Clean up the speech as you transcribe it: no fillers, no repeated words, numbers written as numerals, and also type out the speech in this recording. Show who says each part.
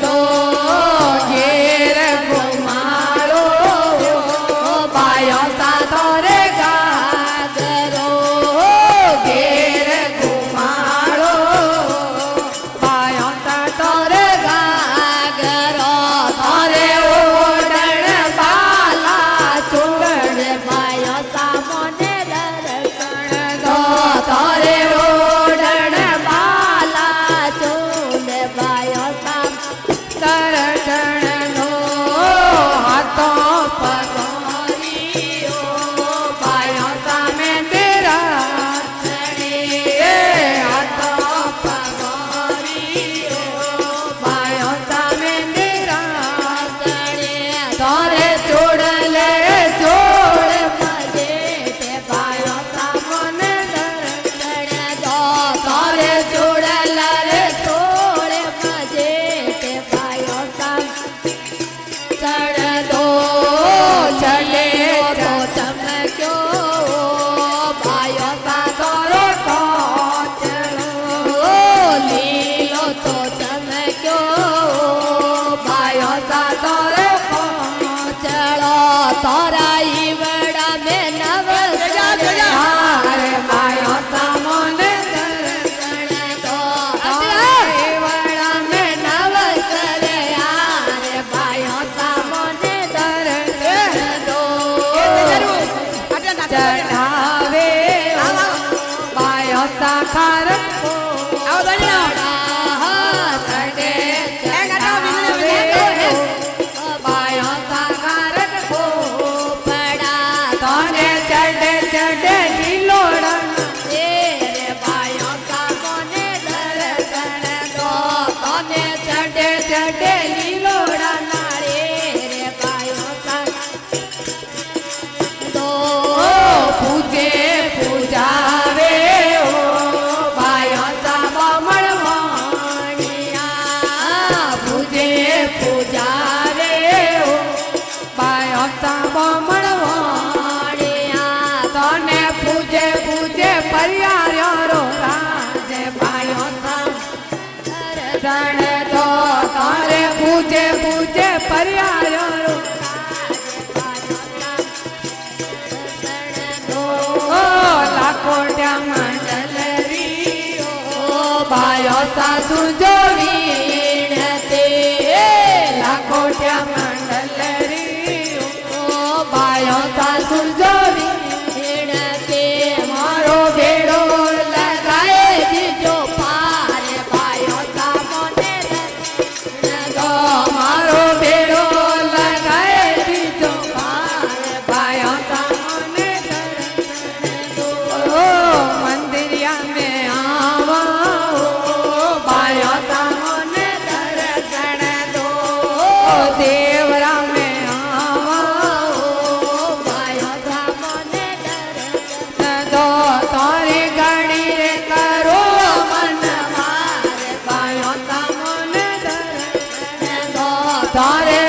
Speaker 1: दो घेर घुमाड़ो बायो सा तोरे गागरो घेर घुमाड़ो बायो सा तोरे गागरो तोरे ओडण बाला चूड़ बायो सा मोने दर्शन दो तोरे ओडण बाला चूड़ बायो सा दर्शन दो हाथों पगोरियो बायो सा में तेरा हाथों पगोरियो बायो सा में तेरा तोरे छोड़ ले छोड़ मजे ते बायो सा मन दर्शन दो तोरे छोड़ ले छोड़ मजे ते बायो सा चढ़ दो चले तो चमक्यो बायो सा तोरो कोचरो लीलो तो चमक्यो बायो सा तोरो कोचरो तोरा ईवड़ा में नव हारे बायो सा मन दर्शन दो तोरा ईवड़ा में नव हारे बायो सा मन दर्शन दो चढ़ावे बायो सा खार बायो सा खारक को पड़ा तोने चढ़े चढ़े ढिलोड़ा रे बायो सा मोने दर्शन दो तोने चढ़े चढ़े ढिलोड़ा नारे रे बायो सा दो पूजे पूजावे ओ बायो सा बमणवाणिया पूजे पूजावे ओ बायो सा बमणवाणिया तोने पूजे पूजे परियार्यो रो राजे बायो सा दर्शन दो तारे पूजे पूजे परियार्यो रो लाखोट्या मंडलरी बायो सासु जो वीणते लाखोट्या मंडलरी बायो सासु जो वीणते मारो भेड़ो लगाए दीजो पार बायो सा मोने दर्शन दो मारो भेड़ो लगाए दीजो पार बायो सा मोने मंदिरिया में आवा बायो सा मन दर्शन दो देवरा में आवा बायो सा मन दर्शन दो तोरे गणी रे करो मन मार बायो सा मन दर्शन दो तोरे